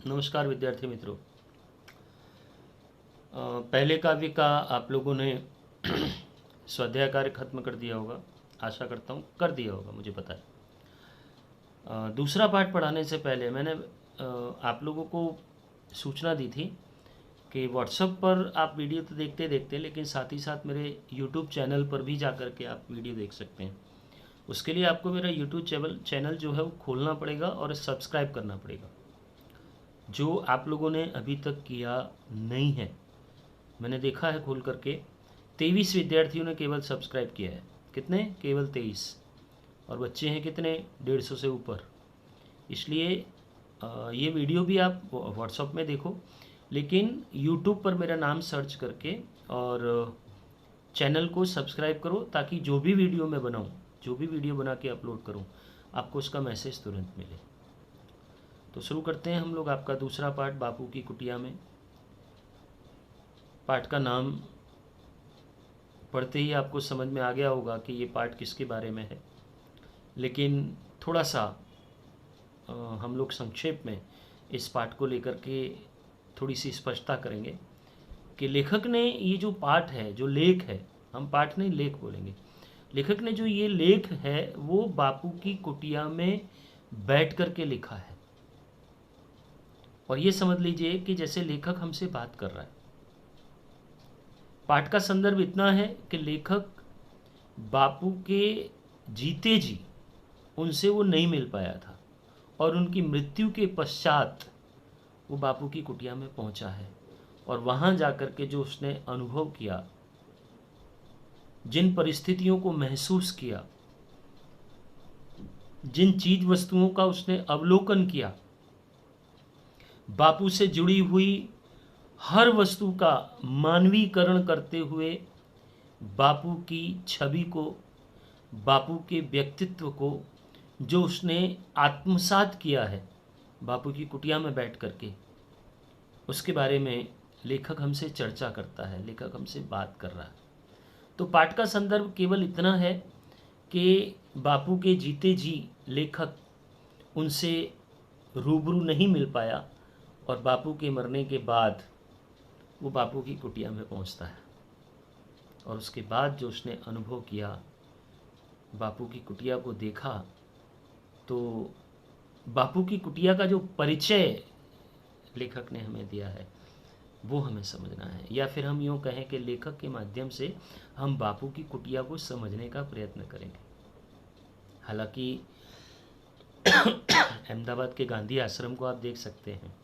नमस्कार विद्यार्थी मित्रों। पहले काव्य का आप लोगों ने स्वाध्याय कार्य खत्म कर दिया होगा, आशा करता हूँ कर दिया होगा, मुझे पता है। दूसरा पाठ पढ़ाने से पहले मैंने आप लोगों को सूचना दी थी कि व्हाट्सएप पर आप वीडियो तो देखते देखते, लेकिन साथ ही साथ मेरे यूट्यूब चैनल पर भी जा कर के आप वीडियो देख सकते हैं। उसके लिए आपको मेरा यूट्यूब चैनल जो है वो खोलना पड़ेगा और सब्सक्राइब करना पड़ेगा, जो आप लोगों ने अभी तक किया नहीं है। मैंने देखा है खोल करके 23 विद्यार्थियों ने केवल सब्सक्राइब किया है। कितने? केवल 23। और बच्चे हैं कितने? 150 से ऊपर। इसलिए ये वीडियो भी आप व्हाट्सएप में देखो, लेकिन यूट्यूब पर मेरा नाम सर्च करके और चैनल को सब्सक्राइब करो, ताकि जो भी वीडियो मैं बनाऊँ, जो भी वीडियो बना के अपलोड करूँ, आपको उसका मैसेज तुरंत मिले। तो शुरू करते हैं हम लोग आपका दूसरा पाठ, बापू की कुटिया में। पाठ का नाम पढ़ते ही आपको समझ में आ गया होगा कि ये पाठ किसके बारे में है, लेकिन थोड़ा सा हम लोग संक्षेप में इस पाठ को लेकर के थोड़ी सी स्पष्टता करेंगे कि लेखक ने ये जो पाठ है, जो लेख है, हम पाठ नहीं लेख बोलेंगे, लेखक ने जो ये लेख है वो बापू की कुटिया में बैठ कर के लिखा है। और ये समझ लीजिए कि जैसे लेखक हमसे बात कर रहा है। पाठ का संदर्भ इतना है कि लेखक बापू के जीते जी उनसे वो नहीं मिल पाया था, और उनकी मृत्यु के पश्चात वो बापू की कुटिया में पहुंचा है। और वहां जाकर के जो उसने अनुभव किया, जिन परिस्थितियों को महसूस किया, जिन चीज वस्तुओं का उसने अवलोकन किया, बापू से जुड़ी हुई हर वस्तु का मानवीकरण करते हुए बापू की छवि को, बापू के व्यक्तित्व को जो उसने आत्मसात किया है बापू की कुटिया में बैठ करके, उसके बारे में लेखक हमसे चर्चा करता है, लेखक हमसे बात कर रहा है। तो पाठ का संदर्भ केवल इतना है कि बापू के जीते जी लेखक उनसे रूबरू नहीं मिल पाया, और बापू के मरने के बाद वो बापू की कुटिया में पहुंचता है। और उसके बाद जो उसने अनुभव किया, बापू की कुटिया को देखा, तो बापू की कुटिया का जो परिचय लेखक ने हमें दिया है वो हमें समझना है, या फिर हम यूँ कहें कि लेखक के माध्यम से हम बापू की कुटिया को समझने का प्रयत्न करेंगे। हालांकि अहमदाबाद के गांधी आश्रम को आप देख सकते हैं,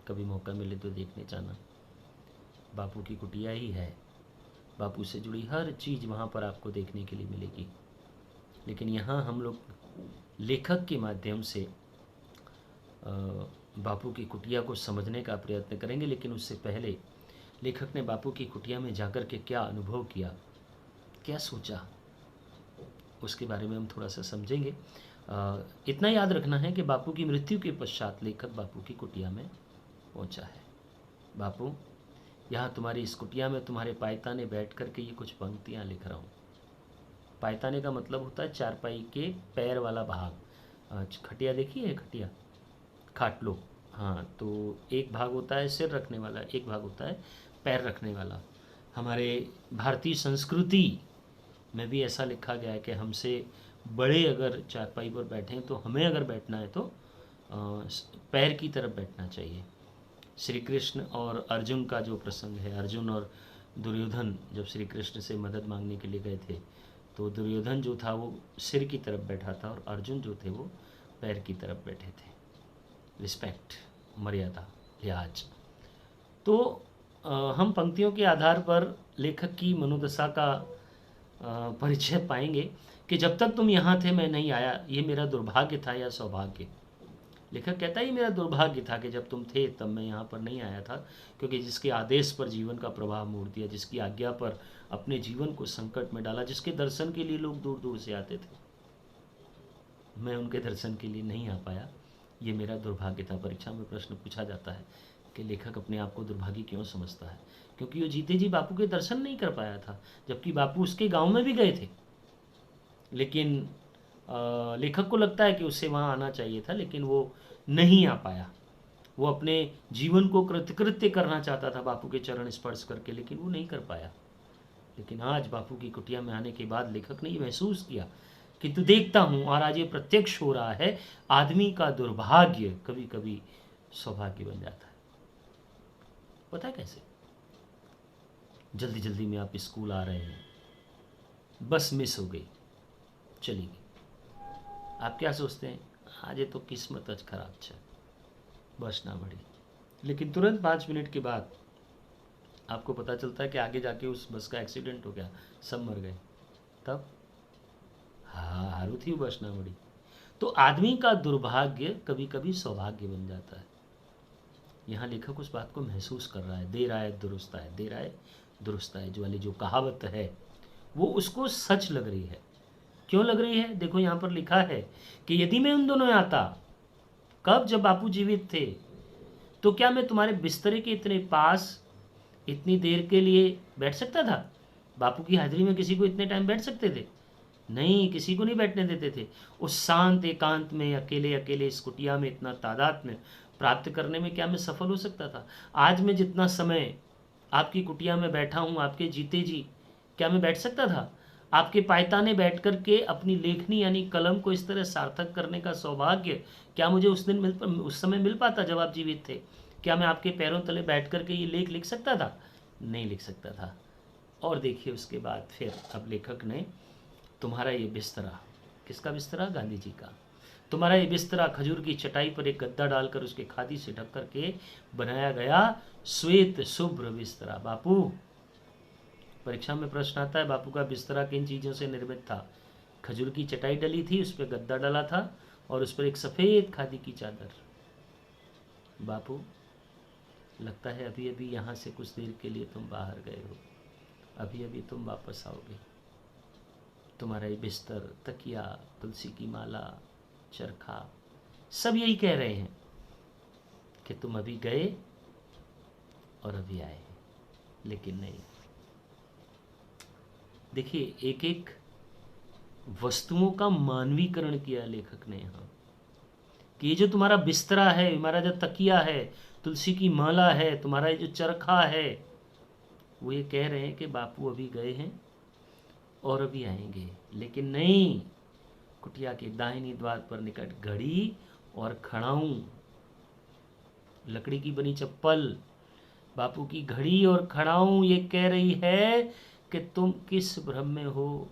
कभी मौका मिले तो देखने जाना। बापू की कुटिया ही है, बापू से जुड़ी हर चीज़ वहाँ पर आपको देखने के लिए मिलेगी। लेकिन यहाँ हम लोग लेखक के माध्यम से बापू की कुटिया को समझने का प्रयत्न करेंगे। लेकिन उससे पहले लेखक ने बापू की कुटिया में जाकर के क्या अनुभव किया, क्या सोचा, उसके बारे में हम थोड़ा सा समझेंगे। इतना याद रखना है कि बापू की मृत्यु के पश्चात लेखक बापू की कुटिया में पहुंचा है। बापू, यहाँ तुम्हारी इस कुटिया में तुम्हारे पायताने बैठ कर के ये कुछ पंक्तियाँ लिख रहा हूँ। पायताने का मतलब होता है चारपाई के पैर वाला भाग। खटिया देखी है? खटिया, खाटलो, हाँ। तो एक भाग होता है सिर रखने वाला, एक भाग होता है पैर रखने वाला। हमारे भारतीय संस्कृति में भी ऐसा लिखा गया है कि हमसे बड़े अगर चारपाई पर बैठें तो हमें अगर बैठना है तो पैर की तरफ बैठना चाहिए। श्री कृष्ण और अर्जुन का जो प्रसंग है, अर्जुन और दुर्योधन जब श्री कृष्ण से मदद मांगने के लिए गए थे, तो दुर्योधन जो था वो सिर की तरफ बैठा था और अर्जुन जो थे वो पैर की तरफ बैठे थे। रिस्पेक्ट, मर्यादा, लिहाज। तो हम पंक्तियों के आधार पर लेखक की मनोदशा का परिचय पाएंगे कि जब तक तुम यहाँ थे मैं नहीं आया, ये मेरा दुर्भाग्य था या सौभाग्य। लेखक कहता है ये मेरा दुर्भाग्य था कि जब तुम थे तब मैं यहाँ पर नहीं आया था, क्योंकि जिसके आदेश पर जीवन का प्रवाह मोड़ दिया, जिसकी आज्ञा पर अपने जीवन को संकट में डाला, जिसके दर्शन के लिए लोग दूर दूर से आते थे, मैं उनके दर्शन के लिए नहीं आ पाया, ये मेरा दुर्भाग्य था। परीक्षा में प्रश्न पूछा जाता है कि लेखक अपने आप को दुर्भाग्य क्यों समझता है, क्योंकि वो जीते जी बापू के दर्शन नहीं कर पाया था, जबकि बापू उसके गाँव में भी गए थे। लेकिन लेखक को लगता है कि उससे वहाँ आना चाहिए था, लेकिन वो नहीं आ पाया, वो अपने जीवन को कृतकृत्य करना चाहता था बापू के चरण स्पर्श करके, लेकिन वो नहीं कर पाया। लेकिन आज बापू की कुटिया में आने के बाद लेखक ने ये महसूस किया कि तू देखता हूँ, और आज ये प्रत्यक्ष हो रहा है, आदमी का दुर्भाग्य कभी कभी सौभाग्य बन जाता है। पता है कैसे? जल्दी जल्दी में आप स्कूल आ रहे हैं, बस मिस हो गई, चली गई। आप क्या सोचते हैं? आज ये तो किस्मत आज खराब है, बस ना बढ़ी। लेकिन तुरंत 5 मिनट के बाद आपको पता चलता है कि आगे जाके उस बस का एक्सीडेंट हो गया, सब मर गए। तब हाँ, हारू थी बस ना बढ़ी। तो आदमी का दुर्भाग्य कभी कभी सौभाग्य बन जाता है। यहाँ लेखक उस बात को महसूस कर रहा है। देर आए दुरुस्त आए, देर आए दुरुस्त आए जो वाली जो कहावत है वो उसको सच लग रही है। क्यों लग रही है? देखो यहाँ पर लिखा है कि यदि मैं उन दोनों आता, कब? जब बापू जीवित थे, तो क्या मैं तुम्हारे बिस्तरे के इतने पास इतनी देर के लिए बैठ सकता था? बापू की हाजिरी में किसी को इतने टाइम बैठ सकते थे? नहीं, किसी को नहीं बैठने देते थे। उस शांत एकांत में अकेले अकेले इस कुटिया में इतना तादात्म्य प्राप्त करने में क्या मैं सफल हो सकता था? आज मैं जितना समय आपकी कुटिया में बैठा हूँ आपके जीते जी, क्या मैं बैठ सकता था? आपके पायताने बैठ कर के अपनी लेखनी यानी कलम को इस तरह सार्थक करने का सौभाग्य क्या मुझे उस समय मिल पाता जब आप जीवित थे? क्या मैं आपके पैरों तले बैठ कर के ये लेख लिख सकता था? नहीं लिख सकता था। और देखिए उसके बाद फिर अब लेखक ने तुम्हारा ये बिस्तरा, किसका बिस्तरा? गांधी जी का। तुम्हारा ये बिस्तरा खजूर की चटाई पर एक गद्दा डालकर उसके खादी से ढक करके बनाया गया श्वेत शुभ्र बिस्तरा। बापू, परीक्षा में प्रश्न आता है बापू का बिस्तरा किन चीज़ों से निर्मित था? खजूर की चटाई डली थी, उस पर गद्दा डला था और उस पर एक सफ़ेद खादी की चादर। बापू, लगता है अभी अभी यहाँ से कुछ देर के लिए तुम बाहर गए हो, अभी अभी तुम वापस आओगे। तुम्हारा ये बिस्तर, तकिया, तुलसी की माला, चरखा, सब यही कह रहे हैं कि तुम अभी गए और अभी आए, लेकिन नहीं। देखिए, एक एक वस्तुओं का मानवीकरण किया लेखक ने यहाँ, कि ये जो तुम्हारा बिस्तरा है, हमारा जो तकिया है, तुलसी की माला है, तुम्हारा ये जो चरखा है, वो ये कह रहे हैं कि बापू अभी गए हैं और अभी आएंगे। लेकिन नहीं, कुटिया के दाहिनी द्वार पर निकट घड़ी और खड़ाऊं, लकड़ी की बनी चप्पल, बापू की घड़ी और खड़ाऊं ये कह रही है कि तुम किस भ्रम में हो।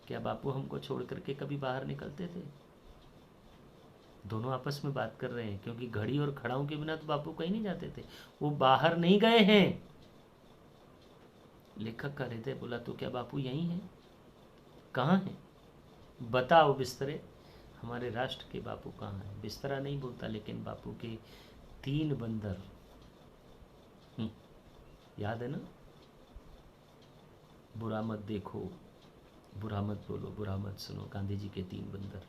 क्या बापू हमको छोड़ करके कभी बाहर निकलते थे? दोनों आपस में बात कर रहे हैं, क्योंकि घड़ी और खड़ाऊं के बिना तो बापू कहीं नहीं जाते थे। वो बाहर नहीं गए हैं। लेखक का हृदय बोला, तो क्या बापू यहीं हैं? कहाँ हैं? बताओ बिस्तरे, हमारे राष्ट्र के बापू कहाँ हैं? बिस्तरा नहीं बोलता, लेकिन बापू के 3 बंदर, याद है ना? बुरा मत देखो, बुरा मत बोलो, बुरा मत सुनो, गांधी जी के 3 बंदर।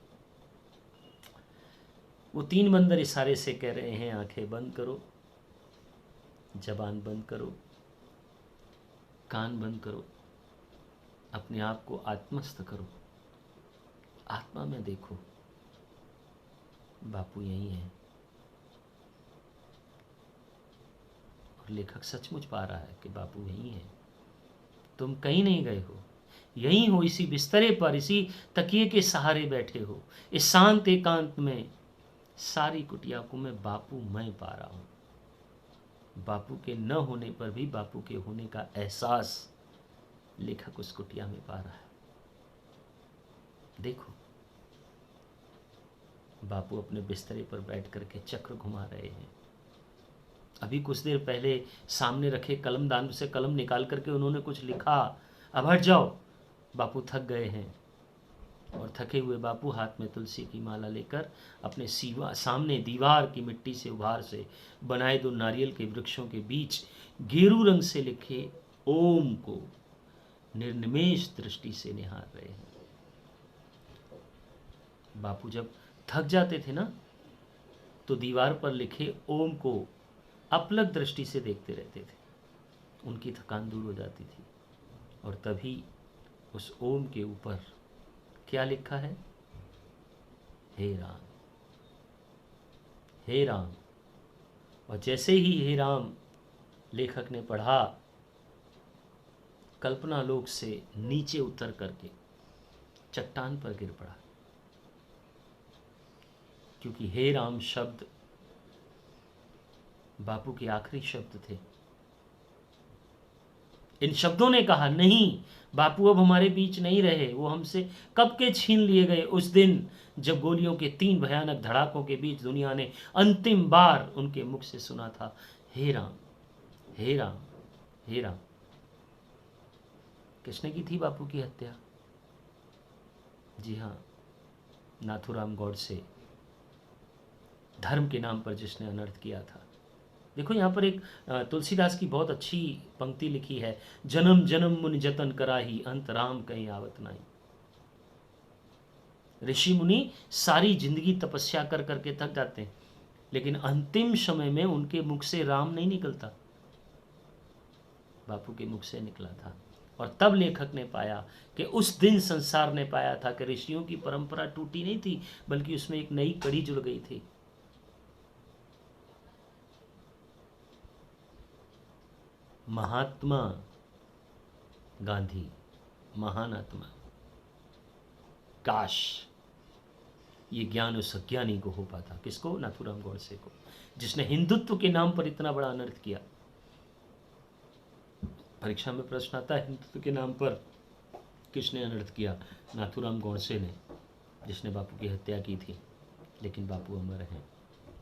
वो 3 बंदर इशारे से कह रहे हैं, आंखें बंद करो, जबान बंद करो, कान बंद करो, अपने आप को आत्मस्थ करो, आत्मा में देखो, बापू यही है। और लेखक सचमुच पा रहा है कि बापू यही है। तुम कहीं नहीं गए हो, यहीं हो, इसी बिस्तरे पर, इसी तकिए के सहारे बैठे हो, इस शांत एकांत में। सारी कुटिया को मैं बापू मैं पा रहा हूं। बापू के न होने पर भी बापू के होने का एहसास लेखक उस कुटिया में पा रहा है। देखो, बापू अपने बिस्तरे पर बैठ करके चक्र घुमा रहे हैं। अभी कुछ देर पहले सामने रखे कलमदान से कलम निकाल करके उन्होंने कुछ लिखा। अब हट जाओ, बापू थक गए हैं। और थके हुए बापू हाथ में तुलसी की माला लेकर अपने सामने दीवार की मिट्टी से उभार से बनाए 2 नारियल के वृक्षों के बीच गेरू रंग से लिखे ओम को निर्निमेष दृष्टि से निहार रहे हैं। बापू जब थक जाते थे ना, तो दीवार पर लिखे ओम को अपलक दृष्टि से देखते रहते थे। उनकी थकान दूर हो जाती थी। और तभी उस ओम के ऊपर क्या लिखा है? हे राम, हे राम, और जैसे ही हे राम लेखक ने पढ़ा, कल्पना लोक से नीचे उतर करके चट्टान पर गिर पड़ा, क्योंकि हे राम शब्द बापू के आखिरी शब्द थे। इन शब्दों ने कहा, नहीं, बापू अब हमारे बीच नहीं रहे, वो हमसे कब के छीन लिए गए। उस दिन जब गोलियों के 3 भयानक धड़ाकों के बीच दुनिया ने अंतिम बार उनके मुख से सुना था, हे राम, हे राम, हे राम। किसने की थी बापू की हत्या? जी हाँ, नाथूराम गॉडसे, धर्म के नाम पर जिसने अनर्थ किया था। देखो यहाँ पर एक तुलसीदास की बहुत अच्छी पंक्ति लिखी है, जन्म जन्म मुनि जतन कराही, अंत राम कहीं आवत नहीं। ऋषि मुनि सारी जिंदगी तपस्या कर करके थक जाते हैं, लेकिन अंतिम समय में उनके मुख से राम नहीं निकलता, बापू के मुख से निकला था। और तब लेखक ने पाया कि उस दिन संसार ने पाया था कि ऋषियों की परंपरा टूटी नहीं थी, बल्कि उसमें एक नई कड़ी जुड़ गई थी। महात्मा गांधी, महान आत्मा, काश ये ज्ञान उस अज्ञानी को हो पाता। किसको? नाथूराम गॉडसे को, जिसने हिंदुत्व के नाम पर इतना बड़ा अनर्थ किया। परीक्षा में प्रश्न आता है, हिंदुत्व के नाम पर किसने अनर्थ किया? नाथूराम गॉडसे ने, जिसने बापू की हत्या की थी। लेकिन बापू अमर हैं,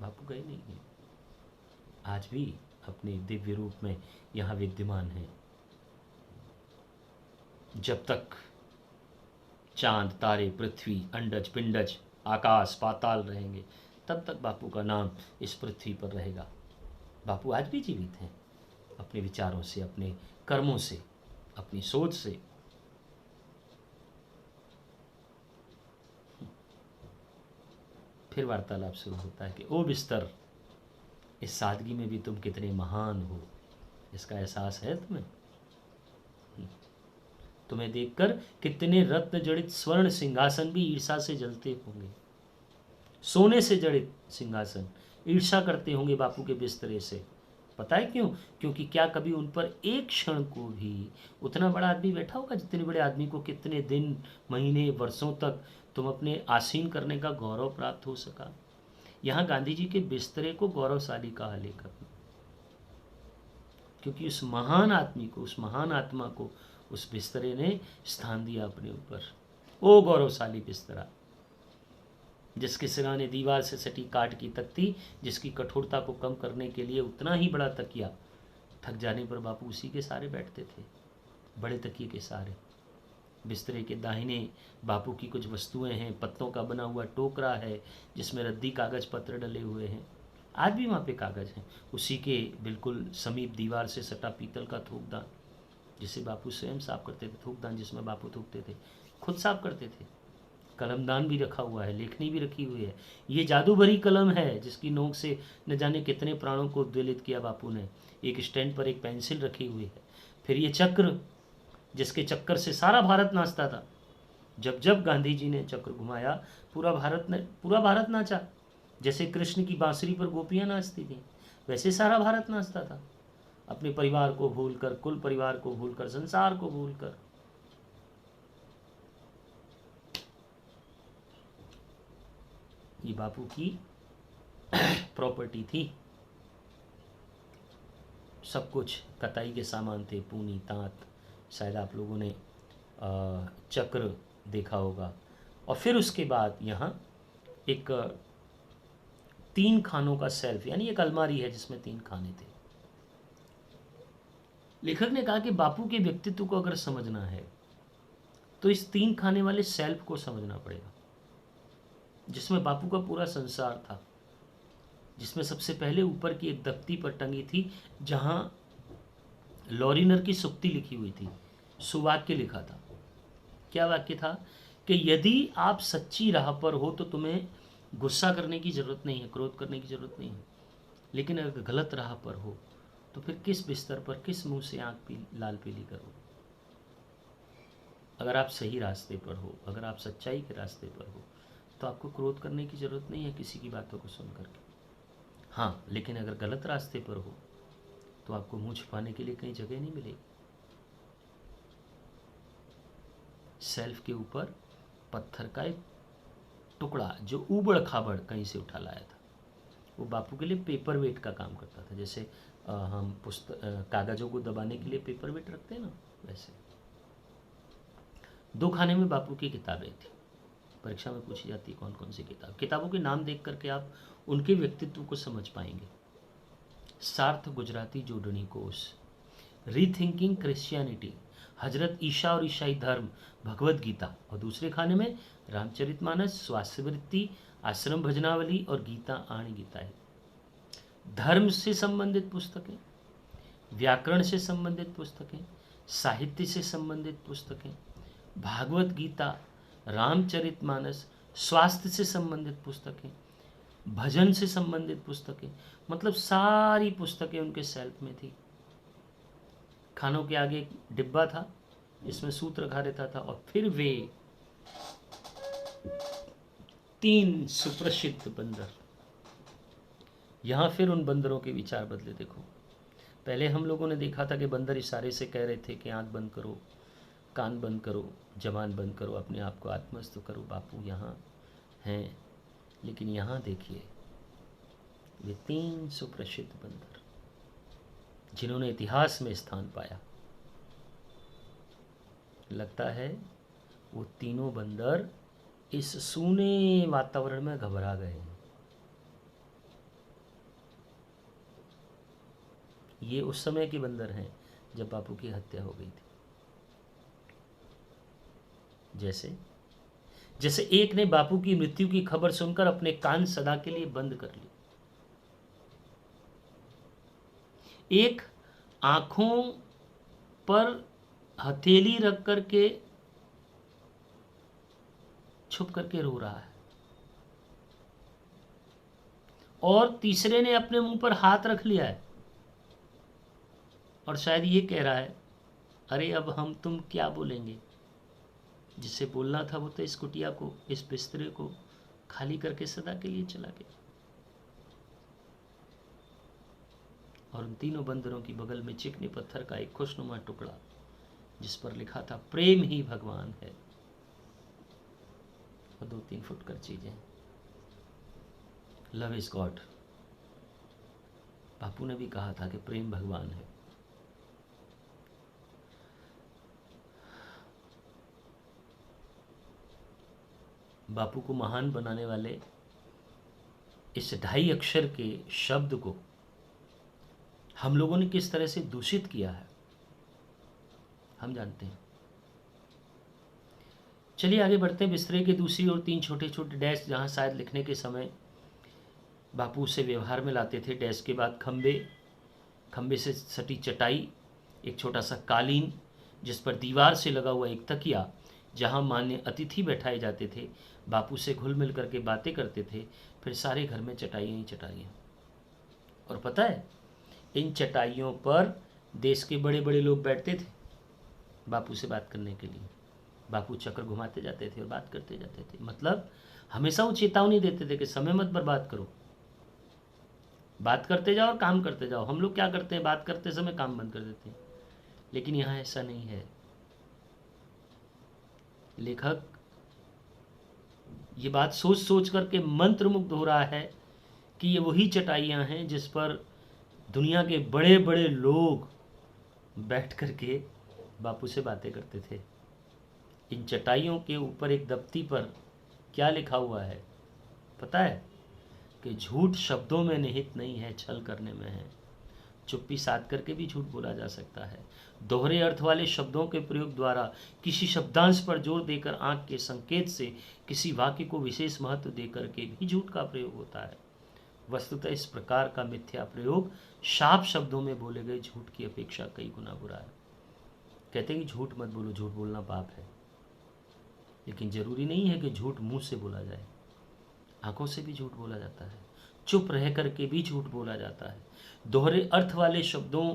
बापू गए नहीं हैं, आज भी अपने दिव्य रूप में यहाँ विद्यमान हैं। जब तक चांद, तारे, पृथ्वी, अंडज, पिंडज, आकाश, पाताल रहेंगे, तब तक बापू का नाम इस पृथ्वी पर रहेगा। बापू आज भी जीवित हैं, अपने विचारों से, अपने कर्मों से, अपनी सोच से। फिर वार्तालाप शुरू होता है कि ओ बिस्तर, इस सादगी में भी तुम कितने महान हो, इसका एहसास है तुम्हें? तुम्हें देखकर कितने रत्न जड़ित स्वर्ण सिंहासन भी ईर्षा से जलते होंगे। सोने से जड़ित सिंहासन ईर्षा करते होंगे बापू के बिस्तरे से। पता है क्यों? क्योंकि क्या कभी उन पर एक क्षण को भी उतना बड़ा आदमी बैठा होगा? जितने बड़े आदमी को कितने दिन, महीने, वर्षों तक तुम अपने आसीन करने का गौरव प्राप्त हो सका। यहाँ गांधी जी के बिस्तरे को गौरवशाली कहा लेखक ने, क्योंकि उस महान आदमी को, उस महान आत्मा को उस बिस्तरे ने स्थान दिया अपने ऊपर। ओ गौरवशाली बिस्तरा, जिसके सिराने दीवार से सटी काठ की तख्ती, जिसकी कठोरता को कम करने के लिए उतना ही बड़ा तकिया। थक जाने पर बापू उसी के सहारे बैठते थे, बड़े तकिए के सहारे। बिस्तरे के दाहिने बापू की कुछ वस्तुएं हैं, पत्तों का बना हुआ टोकरा है जिसमें रद्दी कागज पत्र डले हुए हैं। आज भी वहाँ पे कागज हैं। उसी के बिल्कुल समीप दीवार से सटा पीतल का थूकदान, जिसे बापू स्वयं साफ करते थे। थूकदान जिसमें बापू थूकते थे, खुद साफ करते थे। कलमदान भी रखा हुआ है, लेखनी भी रखी हुई है। ये जादू भरी कलम है जिसकी नोक से न जाने कितने प्राणों को उद्वेलित किया बापू ने। एक स्टैंड पर एक पेंसिल रखी हुई है। फिर ये चक्र, जिसके चक्कर से सारा भारत नाचता था। जब जब गांधी जी ने चक्र घुमाया, पूरा भारत नाचा। जैसे कृष्ण की बांसुरी पर गोपियां नाचती थी, वैसे सारा भारत नाचता था। अपने परिवार को भूलकर, कुल परिवार को भूलकर, संसार को भूलकर। ये बापू की प्रॉपर्टी थी। सब कुछ कताई के सामान थे, पूनी, तांत, शायद आप लोगों ने चक्र देखा होगा। और फिर उसके बाद यहाँ एक 3 खानों का सेल्फ, यानी एक अलमारी है जिसमें 3 खाने थे। लेखक ने कहा कि बापू के व्यक्तित्व को अगर समझना है तो इस 3 खाने वाले सेल्फ को समझना पड़ेगा, जिसमें बापू का पूरा संसार था। जिसमें सबसे पहले ऊपर की एक दफ्ती पर टंगी थी, जहां लॉरिनर की सुक्ति लिखी हुई थी। सुवाक्य लिखा था। क्या वाक्य था? कि यदि आप सच्ची राह पर हो तो तुम्हें गुस्सा करने की जरूरत नहीं है, क्रोध करने की जरूरत नहीं है। लेकिन अगर गलत राह पर हो तो फिर किस बिस्तर पर, किस मुंह से आंख लाल पीली करो? अगर आप सही रास्ते पर हो, अगर आप सच्चाई के रास्ते पर हो, तो आपको क्रोध करने की जरूरत नहीं है किसी की बातों को सुन करके। हाँ, लेकिन अगर गलत रास्ते पर हो तो आपको मुंह छुपाने के लिए कहीं जगह नहीं मिलेगी। सेल्फ के ऊपर पत्थर का एक टुकड़ा जो ऊबड़ खाबड़ कहीं से उठा लाया था, वो बापू के लिए पेपर वेट का काम करता था। जैसे हम कागज़ों को दबाने के लिए पेपर वेट रखते हैं ना, वैसे। दो खाने में बापू की किताबें थी। परीक्षा में पूछी जाती है कौन कौन सी किताब। किताबों के नाम देख करके आप उनके व्यक्तित्व को समझ पाएंगे। सार्थ गुजराती जोड़नी कोश, रीथिंकिंग क्रिश्चियनिटी, हजरत ईशा और ईसाई धर्म, भगवत गीता। और दूसरे खाने में रामचरितमानस, स्वास्थ्यवृत्ति, आश्रम भजनावली और गीता आण गीताएं। धर्म से संबंधित पुस्तकें, व्याकरण से संबंधित पुस्तकें, साहित्य से संबंधित पुस्तकें, भागवत गीता, रामचरितमानस, स्वास्थ्य से संबंधित पुस्तकें, भजन से संबंधित पुस्तकें। मतलब सारी पुस्तकें उनके सेल्फ में थी। खानों के आगे एक डिब्बा था जिसमें सूत्र रखा रहता था। और फिर वे 3 सुप्रसिद्ध बंदर। यहाँ फिर उन बंदरों के विचार बदले। देखो, पहले हम लोगों ने देखा था कि बंदर इशारे से कह रहे थे कि आंख बंद करो, कान बंद करो, जबान बंद करो, अपने आप को आत्मस्थ करो, बापू यहाँ हैं। लेकिन यहाँ देखिए, वे 3 सुप्रसिद्ध बंदर जिन्होंने इतिहास में स्थान पाया। लगता है वो तीनों बंदर इस सूने वातावरण में घबरा गए हैं। ये उस समय के बंदर हैं जब बापू की हत्या हो गई थी। जैसे एक ने बापू की मृत्यु की खबर सुनकर अपने कान सदा के लिए बंद कर लिए। एक आंखों पर हथेली रख करके छुप करके रो रहा है, और तीसरे ने अपने मुंह पर हाथ रख लिया है और शायद ये कह रहा है, अरे अब हम तुम क्या बोलेंगे। जिससे बोलना था वो तो इस कुटिया को, इस बिस्तरे को खाली करके सदा के लिए चला गया। और उन तीनों बंदरों की बगल में चिकने पत्थर का एक खुशनुमा टुकड़ा जिस पर लिखा था प्रेम ही भगवान है, और 2-3 फुटकर चीजें, लव इज गॉड। बापू ने भी कहा था कि प्रेम भगवान है। बापू को महान बनाने वाले इस 2.5 अक्षर के शब्द को हम लोगों ने किस तरह से दूषित किया है, हम जानते हैं। चलिए आगे बढ़ते हैं। बिस्तरे के दूसरी ओर 3 छोटे छोटे डैश, जहां शायद लिखने के समय बापू से व्यवहार में लाते थे। डैश के बाद खंबे से सटी चटाई, एक छोटा सा कालीन जिस पर दीवार से लगा हुआ एक तकिया, जहां मान्य अतिथि बैठाए जाते थे, बापू से घुल मिल करके बातें करते थे। फिर सारे घर में चटाइयाँ ही चटाइयाँ। और पता है, इन चटाइयों पर देश के बड़े बड़े लोग बैठते थे बापू से बात करने के लिए। बापू चक्र घुमाते जाते थे और बात करते जाते थे। मतलब हमेशा वो चेतावनी देते थे कि समय मत बर्बाद करो, बात करते जाओ और काम करते जाओ। हम लोग क्या करते हैं, बात करते समय काम बंद कर देते हैं। लेकिन यहाँ ऐसा नहीं है। लेखक ये बात सोच सोच करके मंत्रमुग्ध हो रहा है कि ये वही चटाइयाँ हैं जिस पर दुनिया के बड़े बड़े लोग बैठ करके बापू से बातें करते थे। इन चटाइयों के ऊपर एक दफ्ती पर क्या लिखा हुआ है पता है? कि झूठ शब्दों में निहित नहीं है, छल करने में है। चुप्पी साध करके भी झूठ बोला जा सकता है। दोहरे अर्थ वाले शब्दों के प्रयोग द्वारा, किसी शब्दांश पर जोर देकर, आंख के संकेत से किसी वाक्य को विशेष महत्व देकर के भी झूठ का प्रयोग होता है। वस्तुतः इस प्रकार का मिथ्या प्रयोग शाप शब्दों में बोले गए झूठ की अपेक्षा कई गुना बुरा है। कहते हैं कि झूठ मत बोलो, झूठ बोलना पाप है। लेकिन जरूरी नहीं है कि झूठ मुंह से बोला जाए, आंखों से भी झूठ बोला जाता है, चुप रह करके भी झूठ बोला जाता है, दोहरे अर्थ वाले शब्दों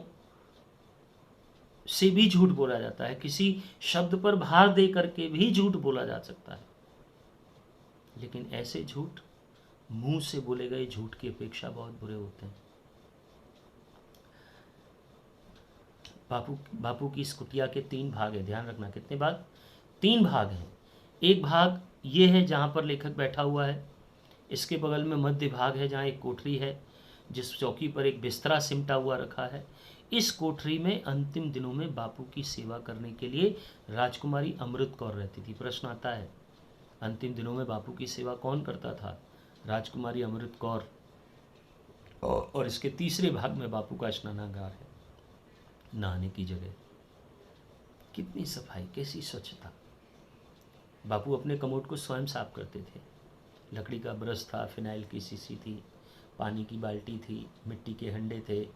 से भी झूठ बोला जाता है, किसी शब्द पर भार दे करके भी झूठ बोला जा सकता है। लेकिन ऐसे झूठ मुंह से बोले गए झूठ की अपेक्षा बहुत बुरे होते हैं। बापू की इस कुटिया के 3 भाग है, ध्यान रखना। कितने भाग? 3 भाग हैं। एक भाग ये है जहाँ पर लेखक बैठा हुआ है, इसके बगल में मध्य भाग है जहाँ एक कोठरी है, जिस चौकी पर एक बिस्तरा सिमटा हुआ रखा है। इस कोठरी में अंतिम दिनों में बापू की सेवा करने के लिए राजकुमारी अमृत कौर रहती थी। प्रश्न आता है, अंतिम दिनों में बापू की सेवा कौन करता था? राजकुमारी अमृत कौर। और इसके तीसरे भाग में बापू का स्नानागार है, नहाने की जगह। कितनी सफाई, कैसी स्वच्छता। बापू अपने कमोड को स्वयं साफ करते थे। लकड़ी का ब्रश था, फिनाइल की शीशी थी, पानी की बाल्टी थी, मिट्टी के हंडे थे।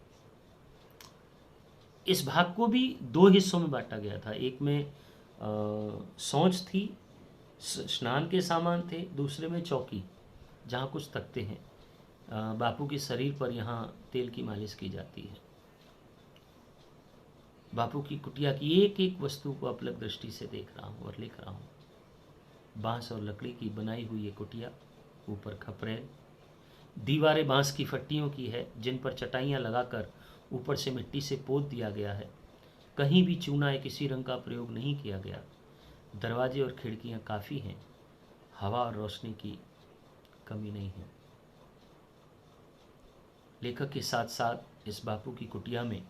इस भाग को भी 2 हिस्सों में बांटा गया था। एक में शौच थी, स्नान के सामान थे, दूसरे में चौकी जहाँ कुछ तख्ते हैं। बापू के शरीर पर यहाँ तेल की मालिश की जाती है। बापू की कुटिया की एक एक वस्तु को अपलक दृष्टि से देख रहा हूँ और लिख रहा हूँ। बांस और लकड़ी की बनाई हुई ये कुटिया, ऊपर खपरेल, दीवारें बांस की फट्टियों की है जिन पर चटाइयाँ लगाकर ऊपर से मिट्टी से पोत दिया गया है। कहीं भी चूना या किसी रंग का प्रयोग नहीं किया गया। दरवाजे और खिड़कियाँ काफ़ी हैं, हवा और रोशनी की कमी नहीं है। लेखक के साथ साथ इस बापू की कुटिया में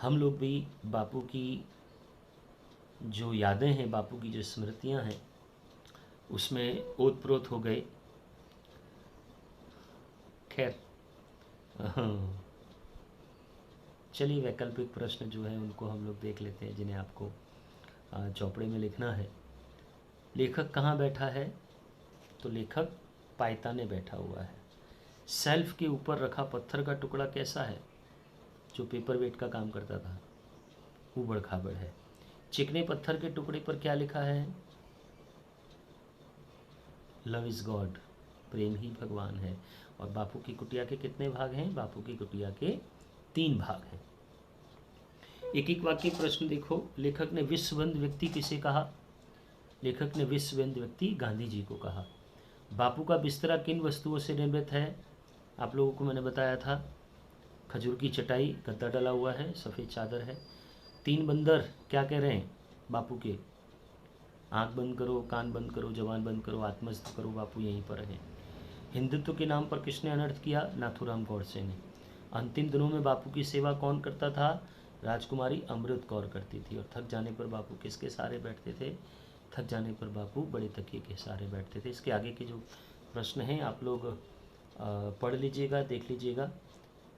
हम लोग भी बापू की जो यादें हैं, बापू की जो स्मृतियां हैं, उसमें ओतप्रोत हो गए। खैर, चलिए वैकल्पिक प्रश्न जो है उनको हम लोग देख लेते हैं, जिन्हें आपको चौपड़े में लिखना है। लेखक कहाँ बैठा है? तो लेखक पायताने बैठा हुआ है। सेल्फ के ऊपर रखा पत्थर का टुकड़ा कैसा है? जो पेपर वेट का काम करता था, ऊबड़ खाबड़ है। चिकने पत्थर के टुकड़े पर क्या लिखा है? लव इज गॉड, प्रेम ही भगवान है। और बापू की कुटिया के कितने भाग हैं? बापू की कुटिया के 3 भाग हैं। एक एक वाक्य प्रश्न देखो। लेखक ने विश्ववंद व्यक्ति किसे कहा? लेखक ने विश्ववंद व्यक्ति गांधी जी को कहा। बापू का बिस्तरा किन वस्तुओं से निर्मित है? आप लोगों को मैंने बताया था, खजूर की चटाई, गद्दा डला हुआ है, सफ़ेद चादर है। 3 बंदर क्या कह रहे हैं बापू के? आंख बंद करो, कान बंद करो, जबान बंद करो, आत्मस्थ करो, बापू यहीं पर है। हिंदुत्व के नाम पर किसने अनर्थ किया? नाथूराम गौडसे ने। अंतिम दिनों में बापू की सेवा कौन करता था? राजकुमारी अमृत कौर करती थी। और थक जाने पर बापू किसके सहारे बैठते थे? थक जाने पर बापू बड़े तकिए के सहारे बैठते थे। इसके आगे के जो प्रश्न हैं आप लोग पढ़ लीजिएगा, देख लीजिएगा।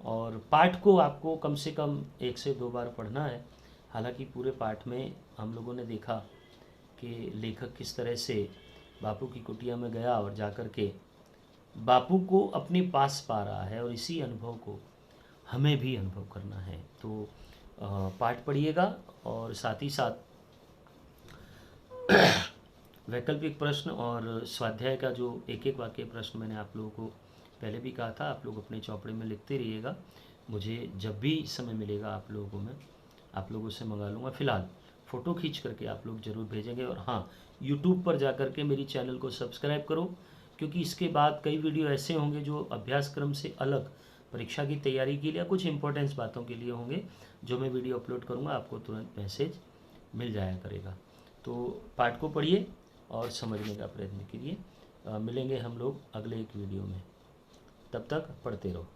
और पाठ को आपको कम से कम 1 से 2 बार पढ़ना है। हालांकि पूरे पाठ में हम लोगों ने देखा कि लेखक किस तरह से बापू की कुटिया में गया और जाकर के बापू को अपने पास पा रहा है, और इसी अनुभव को हमें भी अनुभव करना है। तो पाठ पढ़िएगा और साथ ही साथ वैकल्पिक प्रश्न और स्वाध्याय का जो एक एक वाक्य प्रश्न मैंने आप लोगों को पहले भी कहा था, आप लोग अपने चौपड़े में लिखते रहिएगा। मुझे जब भी समय मिलेगा आप लोगों को मैं आप लोगों से मंगा लूँगा। फ़िलहाल फ़ोटो खींच करके आप लोग ज़रूर भेजेंगे। और हाँ, यूट्यूब पर जा कर के मेरी चैनल को सब्सक्राइब करो, क्योंकि इसके बाद कई वीडियो ऐसे होंगे जो अभ्यासक्रम से अलग परीक्षा की तैयारी के लिए कुछ इंपॉर्टेंस बातों के लिए होंगे। जो मैं वीडियो अपलोड करूँगा आपको तुरंत मैसेज मिल जाया करेगा। तो पाठ को पढ़िए और समझने का प्रयत्न कीजिए। मिलेंगे हम लोग अगले एक वीडियो में। तब तक पढ़ते रहो।